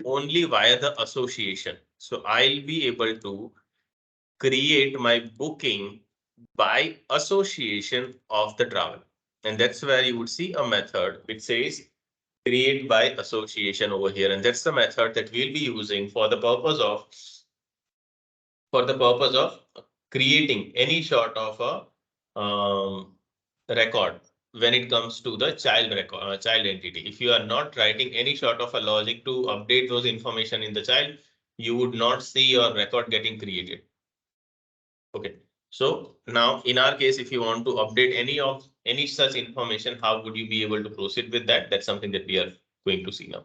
only via the association. So I'll be able to create my booking by association of the travel. And that's where you would see a method which says create by association over here. And that's the method that we'll be using for the purpose of creating any sort of a record when it comes to the child record, child entity. If you are not writing any sort of a logic to update those information in the child, you would not see your record getting created. Okay. So now in our case, if you want to update any such information, how would you be able to proceed with that? That's something that we are going to see now.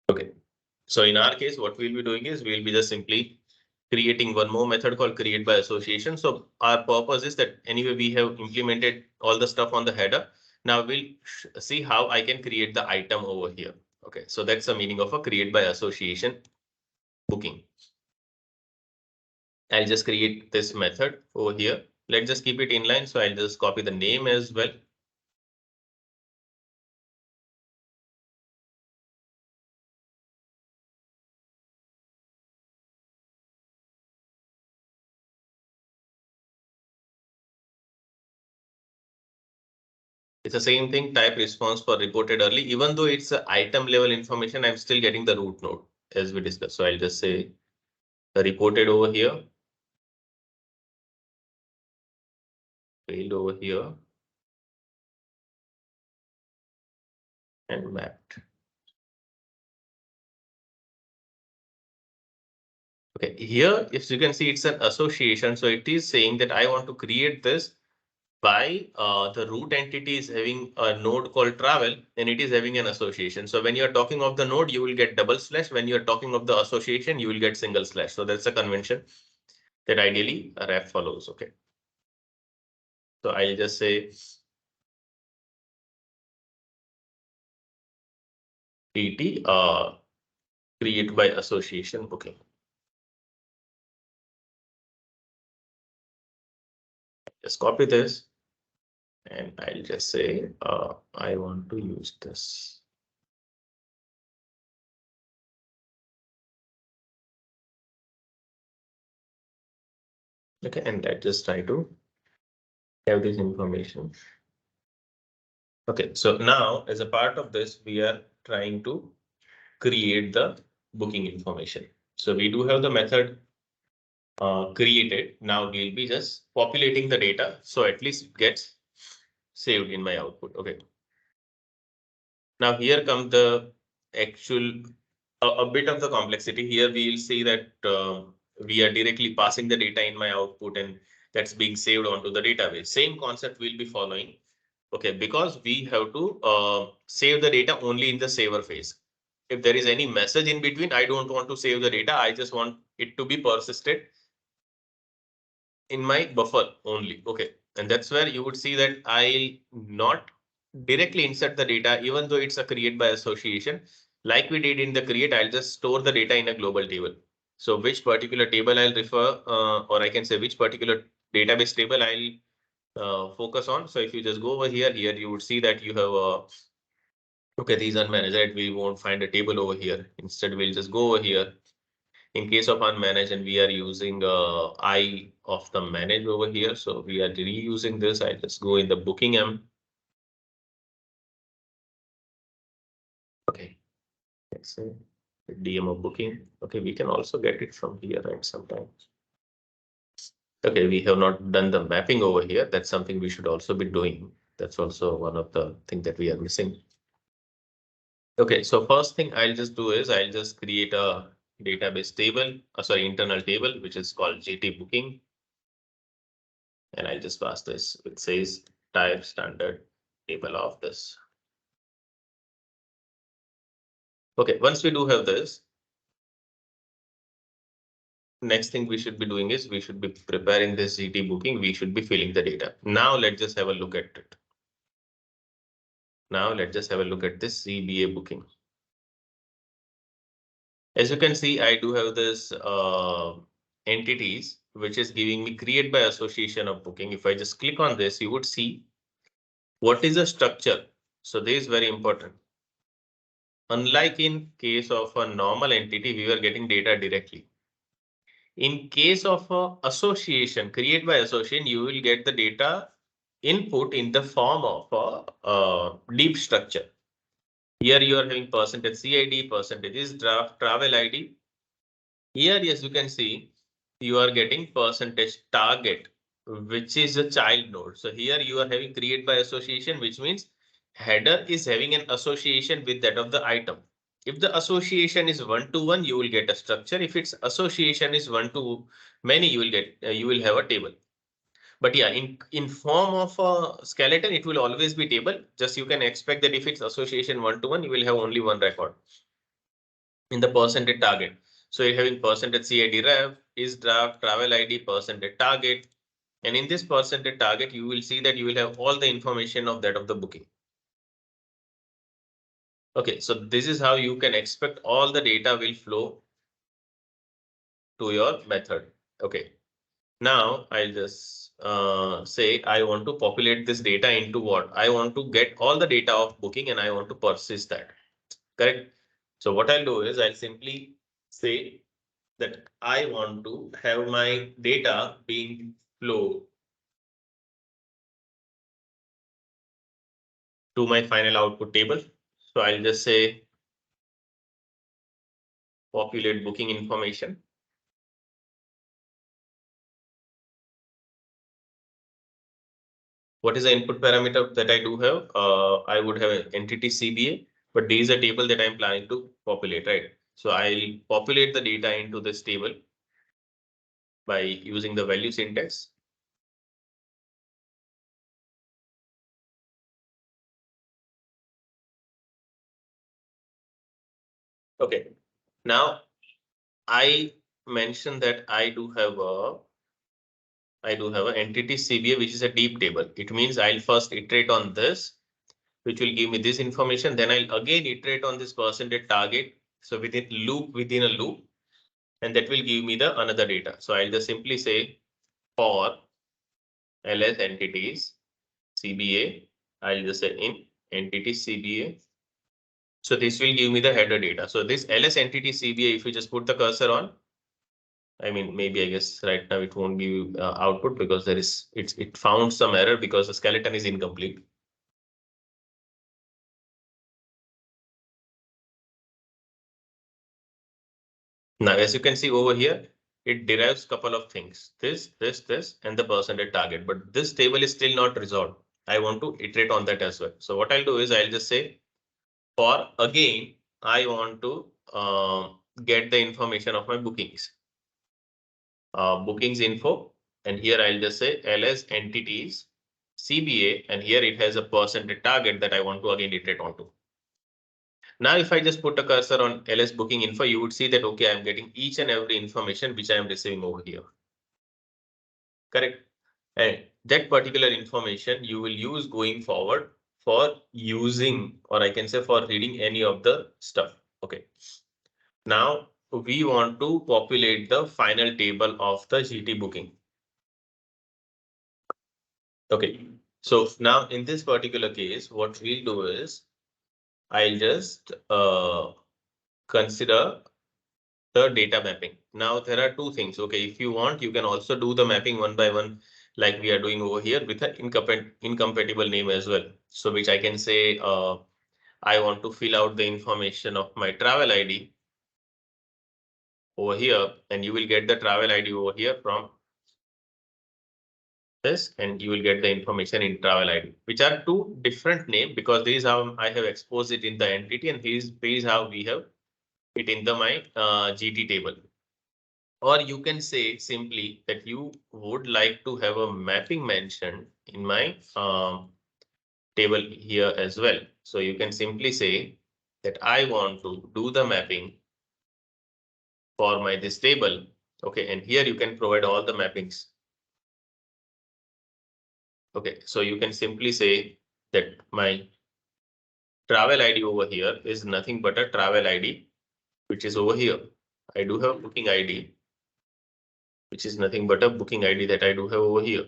Okay. So in our case, what we'll be doing is we'll be just simply creating one more method called create by association. So our purpose is that anyway, we have implemented all the stuff on the header. Now we'll see how I can create the item over here. Okay. So that's the meaning of a create by association booking. I'll just create this method over here. Let's just keep it inline. So I'll just copy the name as well. It's the same thing, type response for reported early. Even though it's an item level information, I'm still getting the root node as we discussed. So I'll just say the reported over here. Failed over here. And mapped. Okay, here, if you can see, it's an association. So it is saying that I want to create this by the root entity is having a node called travel and it is having an association. So when you're talking of the node, you will get double slash. When you're talking of the association, you will get single slash. So that's a convention that ideally a ref follows. Okay. So I'll just say dt create by association booking. Just copy this and I'll just say I want to use this. Okay, and I just try to have this information. Okay, so now as a part of this, we are trying to create the booking information. So we do have the method created. Now we'll be just populating the data. So at least it gets saved in my output. Okay. Now here comes the actual, a bit of the complexity. Here we'll see that we are directly passing the data in my output and that's being saved onto the database. Same concept we'll be following. Okay, because we have to save the data only in the saver phase. If there is any message in between, I don't want to save the data. I just want it to be persisted in my buffer only. Okay, and that's where you would see that I'll not directly insert the data, even though it's a create by association. Like we did in the create, I'll just store the data in a global table. So which particular table I'll refer, or I can say which particular database table I'll focus on. So if you just go over here, you would see that you have okay, these unmanaged, right? We won't find a table over here. Instead, we'll just go over here. In case of unmanaged, and we are using I of the manage over here. So we are reusing this. I just go in the booking M. Okay, let's say DMO booking. Okay, we can also get it from here, right? Sometimes. Okay, we have not done the mapping over here. That's something we should also be doing. That's also one of the things that we are missing. Okay, so first thing I'll just do is I'll just create a database table, sorry, internal table, which is called GT booking. And I'll just pass this, which says type standard table of this. Okay, once we do have this, next thing we should be doing is we should be preparing this GT booking. We should be filling the data. Now let's just have a look at it. Now let's just have a look at this CBA booking. As you can see, I do have this entities which is giving me create by association of booking. If I just click on this, you would see what is the structure. So this is very important. Unlike in case of a normal entity, we were getting data directly. In case of a association, create by association, you will get the data input in the form of a deep structure. Here you are having percentage CID, percentage is draft, travel ID. Here, yes, you can see you are getting percentage target, which is a child node. So here you are having create by association, which means header is having an association with that of the item. If the association is 1-to-1, you will get a structure. If its association is 1-to-many, you will have a table. But yeah, in form of a skeleton, it will always be table. Just you can expect that if it's association 1-to-1, you will have only one record in the percentage target. So you're having percentage CID ref, is draft, travel ID, percentage target. And in this percentage target, you will see that you will have all the information of that of the booking. Okay, so this is how you can expect all the data will flow to your method. Okay, now I'll just say I want to populate this data into what? I want to get all the data of booking and I want to persist that. Correct. So what I'll do is I'll simply say that I want to have my data being flowed to my final output table. So I'll just say populate booking information. What is the input parameter that I do have? I would have an entity CBA, but there is a table that I'm planning to populate, right? So I'll populate the data into this table by using the value syntax. Okay. Now I mentioned that I do have an entity CBA, which is a deep table. It means I'll first iterate on this, which will give me this information. Then I'll again iterate on this percentage target. So within a loop, and that will give me the another data. So I'll just simply say for ls entities CBA. I'll just say in entity CBA. So this will give me the header data. So this ls entity CBA, if you just put the cursor on, I mean, maybe I guess right now it won't give output because it found some error because the skeleton is incomplete. Now, as you can see over here, it derives couple of things, this, and the percentage target, but this table is still not resolved. I want to iterate on that as well. So what I'll do is I'll just say for again, I want to get the information of my bookings. Bookings info, and here I'll just say ls entities CBA, and here it has a percentage target that I want to again iterate onto. Now, if I just put a cursor on ls booking info, you would see that, okay, I'm getting each and every information which I am receiving over here. Correct. And that particular information you will use going forward for using, or I can say for reading any of the stuff. Okay. Now we want to populate the final table of the GT booking. Okay. So now in this particular case, what we'll do is I'll just consider the data mapping. Now there are two things. Okay, if you want, you can also do the mapping one by one, like we are doing over here with an incompatible name as well. So which I can say, I want to fill out the information of my travel ID over here, and you will get the travel ID over here from this, and you will get the information in travel ID, which are two different names because this is how I have exposed it in the entity, and this is how we have it in the my GT table. Or you can say simply that you would like to have a mapping mentioned in my table here as well. So you can simply say that I want to do the mapping for my this table. Okay, and here you can provide all the mappings. Okay, so you can simply say that my travel ID over here is nothing but a travel ID, which is over here. I do have booking ID. which is nothing but a booking ID that I do have over here.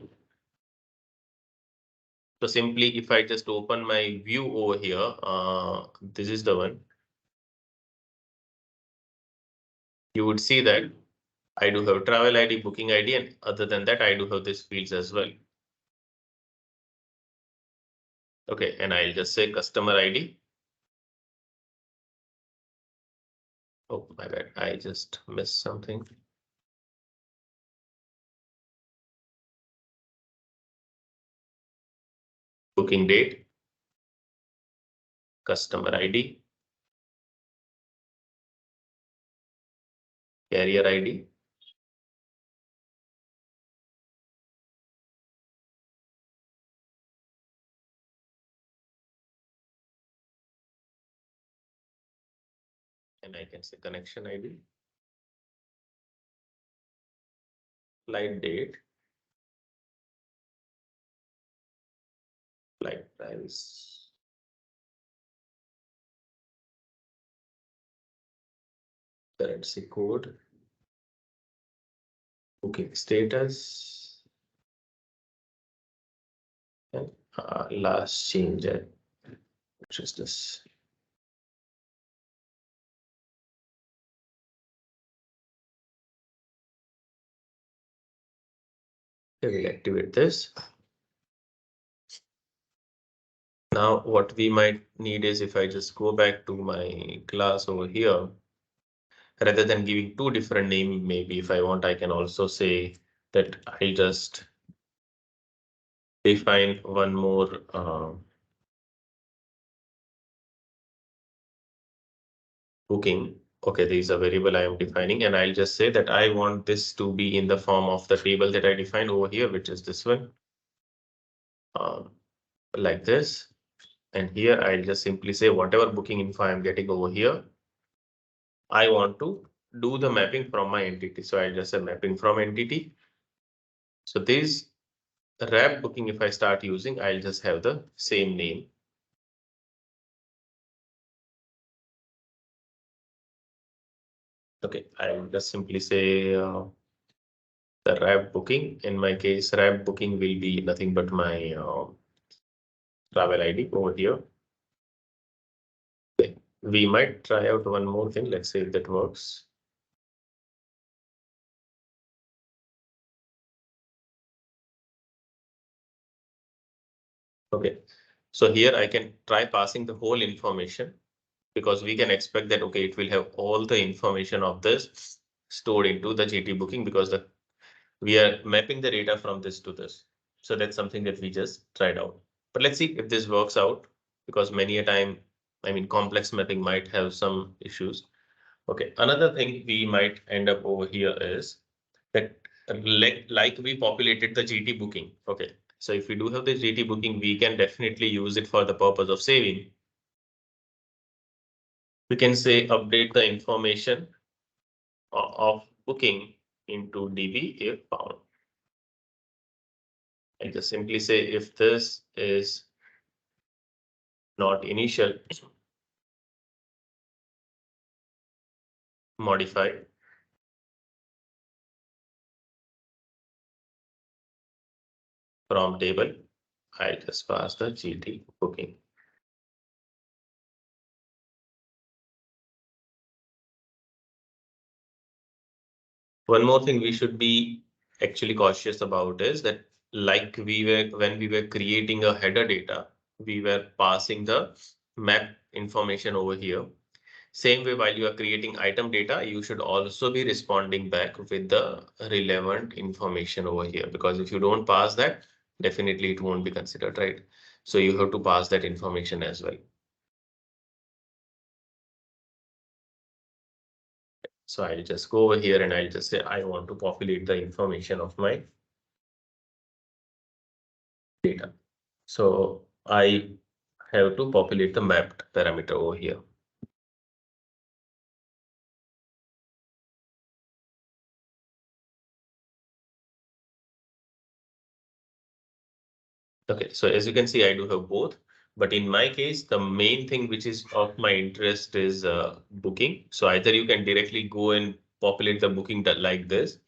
So simply if I just open my view over here, this is the one. You would see that I do have travel ID, booking ID, and other than that, I do have these fields as well. Okay, and I'll just say customer ID. Oh, my bad. I just missed something. Booking date, customer ID, carrier ID, and I can say connection ID, flight date, flight price, currency code, booking status, and last change, which is this. Okay, we'll activate this. Now, what we might need is if I just go back to my class over here, rather than giving two different names, maybe if I want, I can also say that I'll just define one more booking. Okay, there is a variable I am defining, and I'll just say that I want this to be in the form of the table that I defined over here, which is this one, like this. And here I'll just simply say whatever booking info I'm getting over here, I want to do the mapping from my entity. So I'll just say mapping from entity. So this wrap booking, if I start using, I'll just have the same name. Okay, I'll just simply say the wrap booking. In my case, wrap booking will be nothing but my travel ID over here. Okay. We might try out one more thing. Let's see if that works. Okay, so here I can try passing the whole information, because we can expect that, okay, it will have all the information of this stored into the GT booking, because we are mapping the data from this to this. So that's something that we just tried out. But let's see if this works out, because many a time, I mean, complex mapping might have some issues. Okay, another thing we might end up over here is that like we populated the GT booking. Okay, so if we do have the GT booking, we can definitely use it for the purpose of saving. We can say update the information of booking into DB if found. And just simply say if this is not initial, modify from table. I just pass the GT booking. One more thing we should be actually cautious about is that, like when we were creating a header data, we were passing the map information over here. Same way, while you are creating item data, you should also be responding back with the relevant information over here, because if you don't pass that, definitely it won't be considered, right? So you have to pass that information as well. So I'll just go over here and I'll just say I want to populate the information of my data. So I have to populate the mapped parameter over here. Okay, so as you can see, I do have both. But in my case, the main thing which is of my interest is booking. So either you can directly go and populate the booking like this,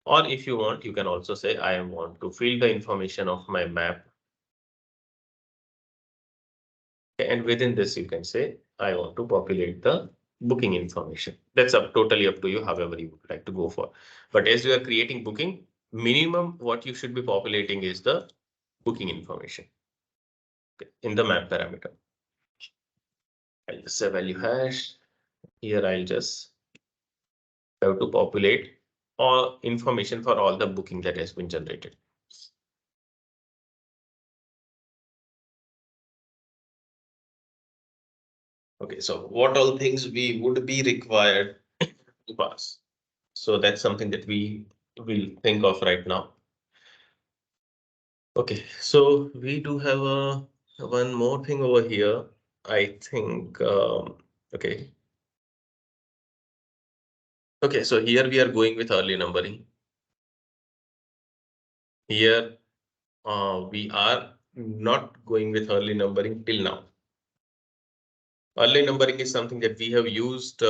Or if you want, you can also say, I want to fill the information of my map. And within this, you can say, I want to populate the booking information. That's totally up to you, however you would like to go for. But as you are creating booking, minimum what you should be populating is the booking information in the map parameter. I'll just say value hash. Here I'll just have to populate all information for all the booking that has been generated. Okay, so what all things we would be required to pass. So that's something that we will think of right now. Okay, so we do have one more thing over here. I think, okay. Okay, so here we are going with early numbering. Here we are not going with early numbering till now. Early numbering is something that we have used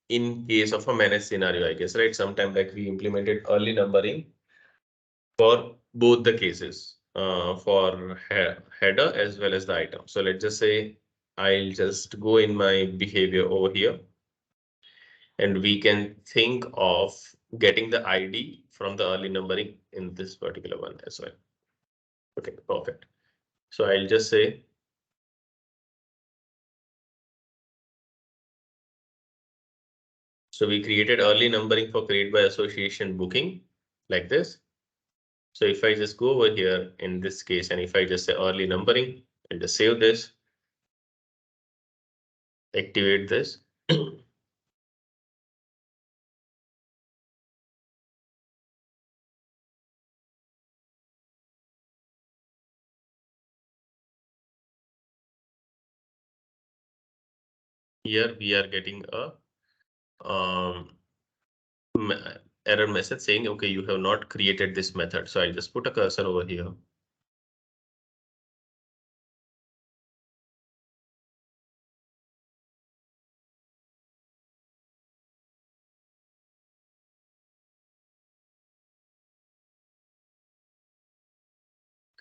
in case of a managed scenario, I guess, right? Sometime like we implemented early numbering for both the cases, for header as well as the item. So let's just say I'll just go in my behavior over here, and we can think of getting the ID from the early numbering in this particular one as well. Okay, perfect. So I'll just say, so we created early numbering for create by association booking like this. So if I just go over here in this case, and if I just say early numbering, and just save this, activate this. Here we are getting a error message saying, okay, you have not created this method. So I'll just put a cursor over here.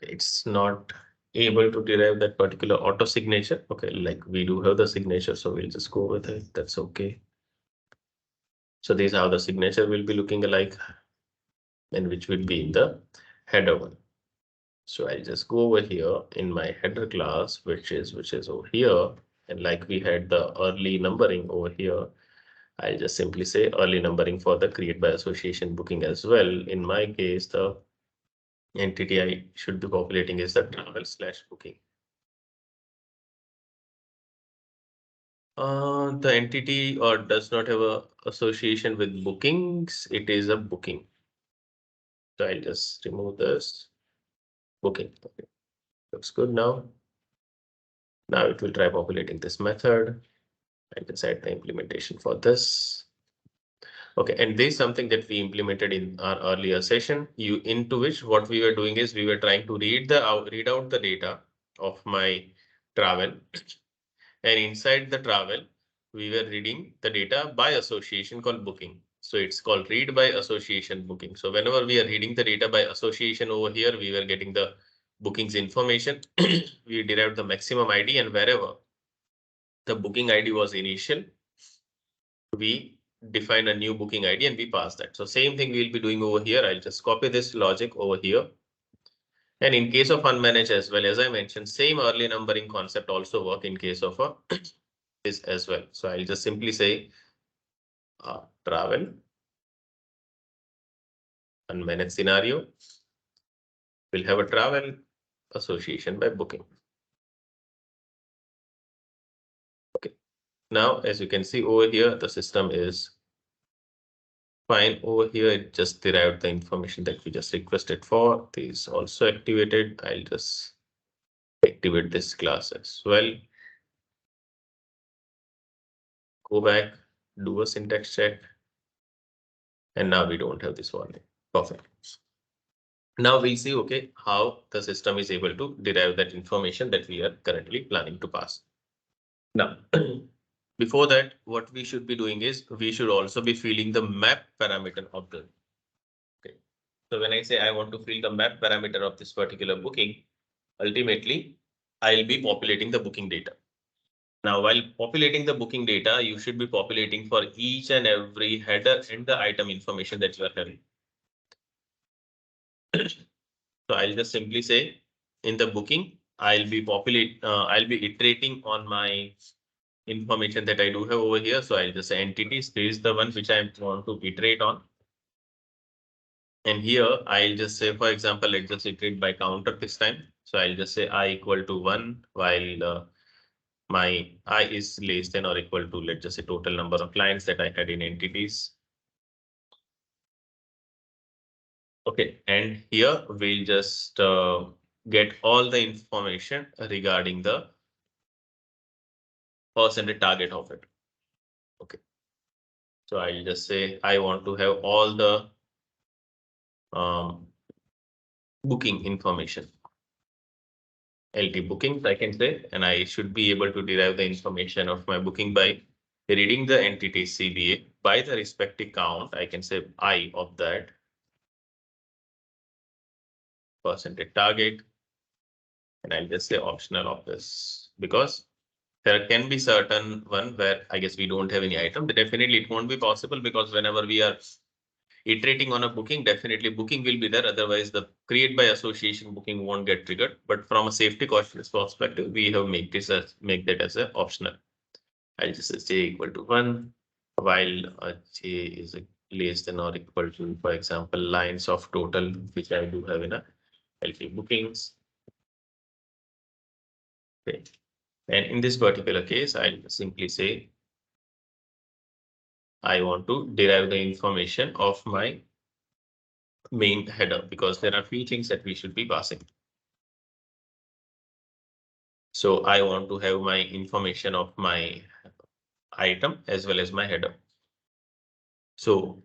Okay, it's not able to derive that particular auto signature. Okay, like we do have the signature, so we'll just go with it. That's okay. So these are how the signature will be looking alike, and which will be in the header one. So I'll just go over here in my header class, which is over here. And like we had the early numbering over here, I'll just simply say early numbering for the create by association booking as well. In my case, the entity I should be populating is the travel/booking. The entity or does not have a association with bookings. It is a booking. So I'll just remove this booking. Okay. Looks good now. Now it will try populating this method. I can set the implementation for this. Okay, and this is something that we implemented in our earlier session. Into which what we were doing is we were trying to read out the data of my travel, and inside the travel, we were reading the data by association called booking. So it's called read by association booking. So whenever we are reading the data by association over here, we were getting the bookings information. We derived the maximum ID, and wherever the booking ID was initial, we define a new booking ID and we pass that. So same thing we'll be doing over here. I'll just copy this logic over here. And in case of unmanaged as well, as I mentioned, same early numbering concept also work in case of a this as well. So I'll just simply say travel unmanaged scenario will have a travel association by booking. Okay. Now, as you can see over here, the system is fine. Over here, it just derived the information that we just requested for. This also activated. I'll just activate this class as well. Go back, do a syntax check. And now we don't have this warning. Perfect. Now we'll see, okay, how the system is able to derive that information that we are currently planning to pass. Now, before that, what we should be doing is we should also be filling the map parameter of the So when I say I want to fill the map parameter of this particular booking, ultimately, I'll be populating the booking data. Now, while populating the booking data, you should be populating for each and every header and the item information that you are having. So I'll just simply say in the booking, I'll be iterating on my information that I do have over here. So I'll just say entities. This is the one which I want to iterate on. And here I'll just say, for example, let's just iterate by counter this time. So I'll just say I equal to 1 while my I is less than or equal to, let's just say, total number of clients that I had in entities. Okay, and here we'll just get all the information regarding the percentage target of it. Okay, so I'll just say I want to have all the booking information. LT bookings, I can say, and I should be able to derive the information of my booking by reading the entity CBA by the respective count. I can say I of that percentage target, and I'll just say optional of this because there can be certain one where I guess we don't have any item. Definitely it won't be possible because whenever we are iterating on a booking, definitely booking will be there. Otherwise, the create by association booking won't get triggered. But from a safety cautious perspective, we have make that as an optional. I'll just say j equal to 1 while j is less than or equal to, for example, lines of total, which I do have in a LP bookings. Okay. And in this particular case, I'll simply say I want to derive the information of my main header because there are few things that we should be passing. So I want to have my information of my item as well as my header. So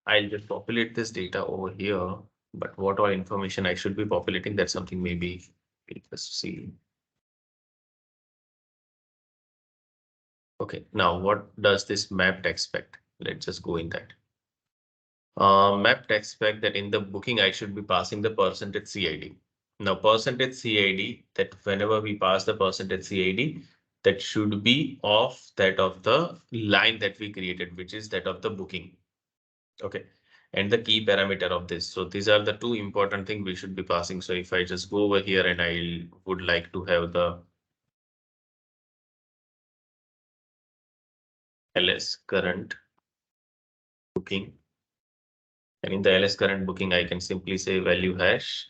I'll just populate this data over here, but what all information I should be populating, that's something maybe we'll just see. Okay, now what does this map expect? Let's just go in that. Map expect that in the booking, I should be passing the percentage CID. Now, percentage CID, that whenever we pass the percentage CID, that should be of that of the line that we created, which is that of the booking. Okay. And the key parameter of this. So these are the two important things we should be passing. So if I just go over here and I would like to have the ls current booking. And in the ls current booking, I can simply say value hash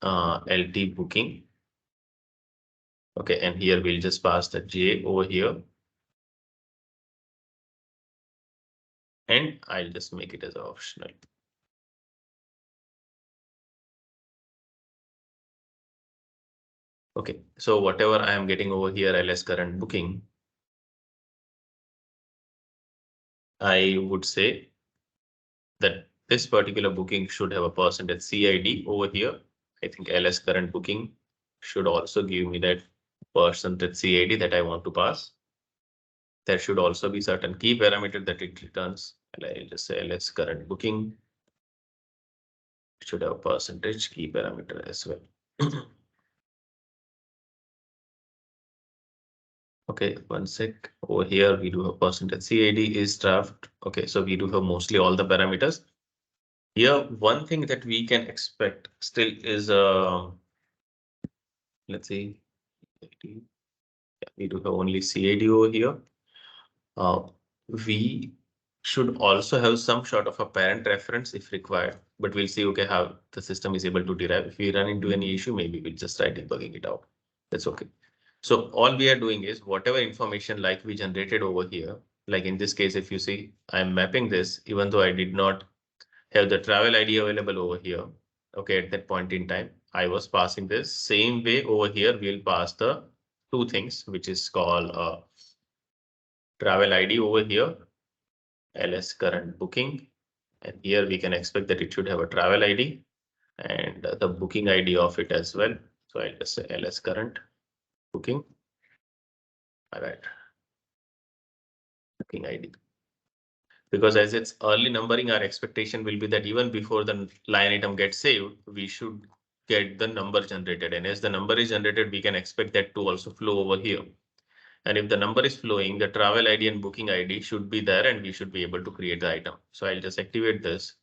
LT booking. Okay, and here we'll just pass the J over here. And I'll just make it as optional. Okay, so whatever I am getting over here, ls current booking, I would say that this particular booking should have a percentage CID over here. I think ls current booking should also give me that percentage CID that I want to pass. There should also be certain key parameter that it returns. And I'll just say ls current booking should have a percentage key parameter as well. Okay, one sec. Over here, we do have percentage CID is draft. Okay, so we do have mostly all the parameters. Here, one thing that we can expect still is, let's see, we do have only CID over here. We should also have some sort of a parent reference if required, but we'll see, okay, how the system is able to derive. If we run into any issue, maybe we'll just try debugging it out. That's okay. So all we are doing is whatever information like we generated over here, like in this case, if you see, I'm mapping this, even though I did not have the travel ID available over here. Okay, at that point in time, I was passing this same way over here. We'll pass the two things, which is called travel ID over here, ls current booking. And here we can expect that it should have a travel ID and the booking ID of it as well. So I'll just say ls current booking. All right. Booking ID. Because as it's early numbering, our expectation will be that even before the line item gets saved, we should get the number generated. And as the number is generated, we can expect that to also flow over here. And if the number is flowing, the travel ID and booking ID should be there and we should be able to create the item. So I'll just activate this.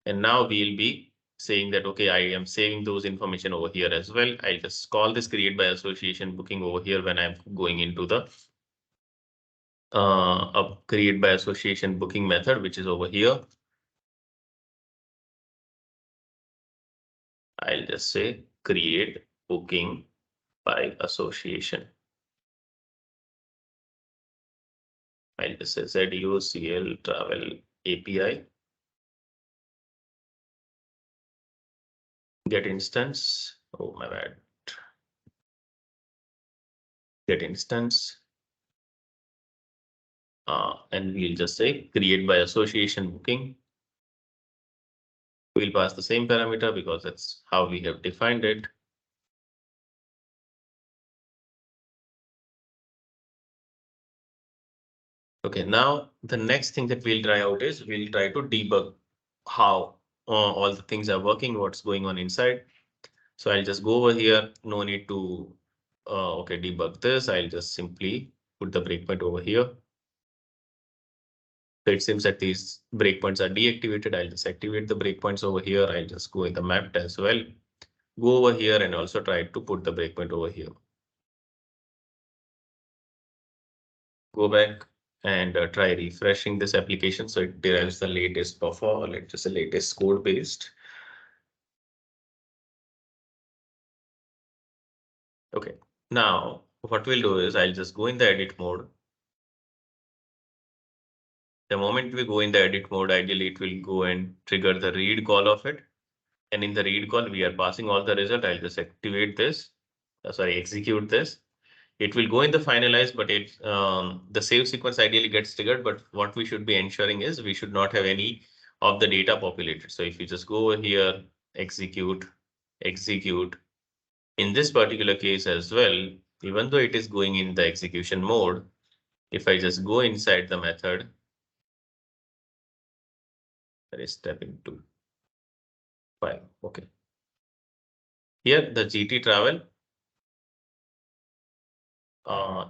And now we'll be saying that, okay, I am saving those information over here as well. I'll just call this create by association booking over here when I'm going into the create by association booking method, which is over here. I'll just say create booking by association. I'll just say ZUCL travel API. Get instance. Oh, my bad. Get instance. And we'll just say create by association booking. We'll pass the same parameter because that's how we have defined it. Okay, now the next thing that we'll try out is we'll try to debug how all the things are working, what's going on inside. So I'll just go over here. No need to okay, debug this. I'll just simply put the breakpoint over here. So it seems that these breakpoints are deactivated. I'll just activate the breakpoints over here. I'll just go in the map as well. Go over here and also try to put the breakpoint over here. Go back and try refreshing this application so it derives the latest buffer or let's just the latest code based. Okay, now what we'll do is I'll just go in the edit mode. The moment we go in the edit mode, ideally it will go and trigger the read call of it. And in the read call, we are passing all the result. I'll just activate this. Execute this. It will go in the finalize, but the save sequence ideally gets triggered. But what we should be ensuring is we should not have any of the data populated. So if you just go over here, execute. In this particular case as well, even though it is going in the execution mode, if I just go inside the method, that is step into file. Okay. Here the GT travel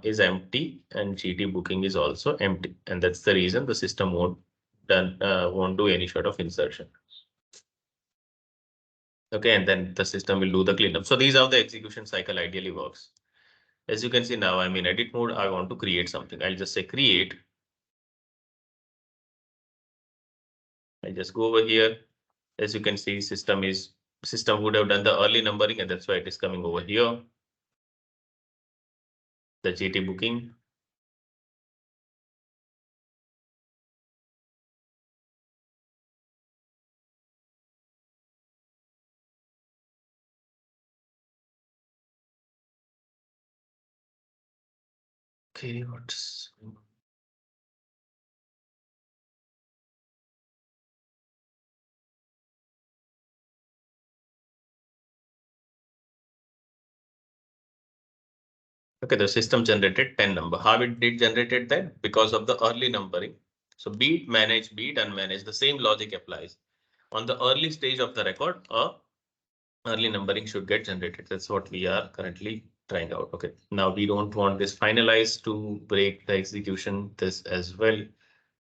is empty and GT booking is also empty. And that's the reason the system won't do any sort of insertion. Okay, and then the system will do the cleanup. So these are the execution cycle ideally works. As you can see now, I'm in edit mode. I want to create something. I'll just say create. I just go over here. As you can see, system would have done the early numbering, and that's why it is coming over here. The GT booking. Okay, what's okay, the system generated 10 number. How it did generated that? Because of the early numbering. So beat, manage, beat, unmanage, the same logic applies. On the early stage of the record, early numbering should get generated. That's what we are currently trying out. Okay, now we don't want this finalized to break the execution, this as well,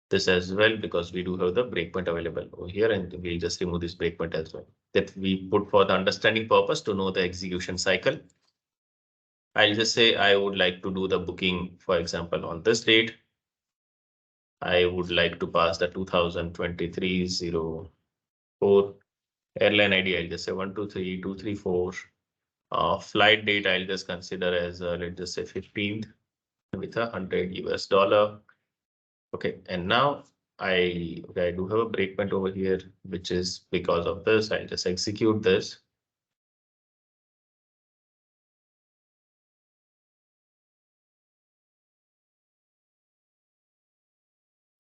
because we do have the breakpoint available over here, and we'll just remove this breakpoint as well. That we put for the understanding purpose to know the execution cycle. I'll just say I would like to do the booking, for example, on this date. I would like to pass the 2023-04 airline ID. I'll just say 123234. Flight date I'll just consider as let's just say 15th with $100. Okay, and now I do have a breakpoint over here, which is because of this. I'll just execute this.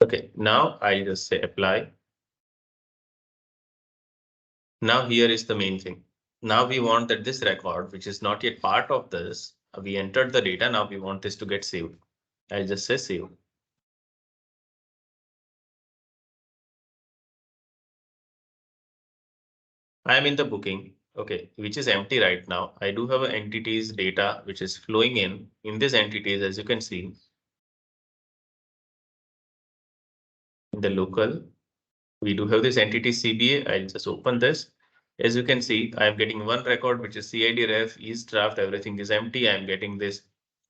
Okay, now I'll just say apply. Now here is the main thing. Now we want that this record, which is not yet part of this, we entered the data. Now we want this to get saved. I'll just say save. I am in the booking, okay, which is empty right now. I do have an entities data which is flowing in this entities, as you can see. In the local, we do have this entity CBA. I'll just open this. As you can see, I'm getting one record, which is CID ref, is draft, everything is empty. I'm getting this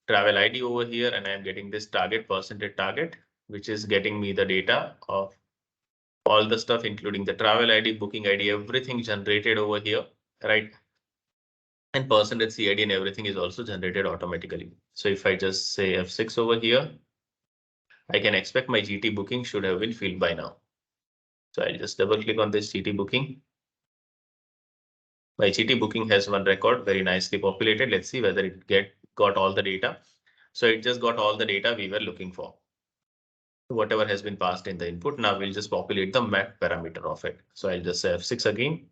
travel ID over here, and I'm getting this target percentage target, which is getting me the data of all the stuff, including the travel ID, booking ID, everything generated over here, right? And percentage CID and everything is also generated automatically. So if I just say F6 over here, I can expect my GT booking should have been filled by now. So I'll just double click on this GT booking. My GT booking has one record very nicely populated. Let's see whether it got all the data. So it just got all the data we were looking for. Whatever has been passed in the input. Now we'll just populate the map parameter of it. So I'll just say F6 again.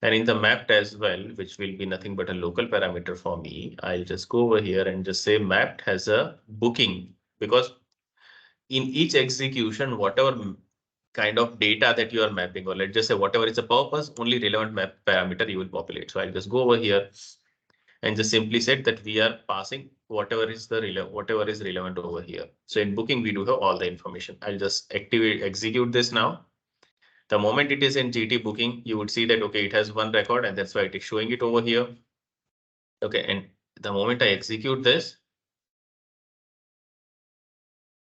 And in the mapped as well, which will be nothing but a local parameter for me, I'll just go over here and just say mapped has a booking, because in each execution, whatever kind of data that you are mapping, or let's just say whatever is the purpose, only relevant map parameter you will populate. So I'll just go over here and just simply said that we are passing whatever is relevant over here. So in booking, we do have all the information. I'll just execute this now. The moment it is in GT booking, you would see that, okay, it has one record, and that's why it is showing it over here. Okay, and the moment I execute this,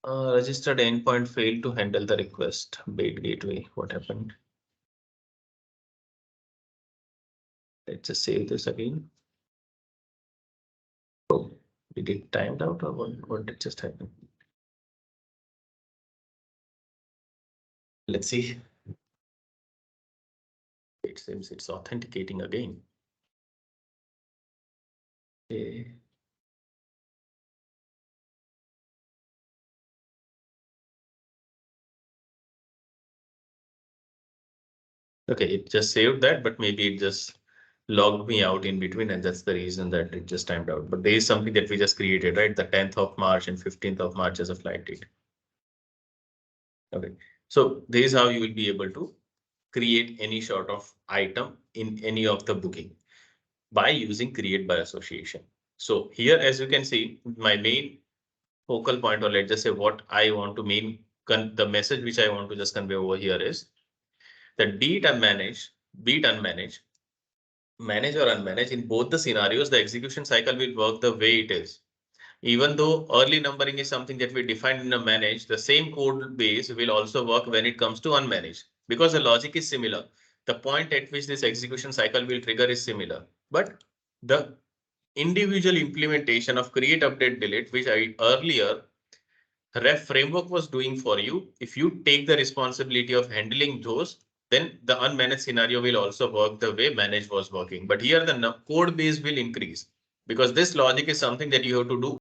registered endpoint failed to handle the request. Bait gateway, what happened? Let's just save this again. Oh, did it timed out, or what did just happen? Let's see. It seems it's authenticating again. Okay. Okay, it just saved that, but maybe it just logged me out in between, and that's the reason that it just timed out. But there is something that we just created, right? The 10th of March and 15th of March as a flight date. Okay, so this is how you will be able to create any sort of item in any of the booking by using create by association. So here, as you can see, my main focal point, or let's just say what I want to the message which I want to just convey over here is that be it unmanaged, manage or unmanaged, in both the scenarios, the execution cycle will work the way it is. Even though early numbering is something that we define in a managed, the same code base will also work when it comes to unmanaged, because the logic is similar. The point at which this execution cycle will trigger is similar, but the individual implementation of create, update, delete, which I earlier ref framework was doing for you, if you take the responsibility of handling those, then the unmanaged scenario will also work the way managed was working. But here the code base will increase, because this logic is something that you have to do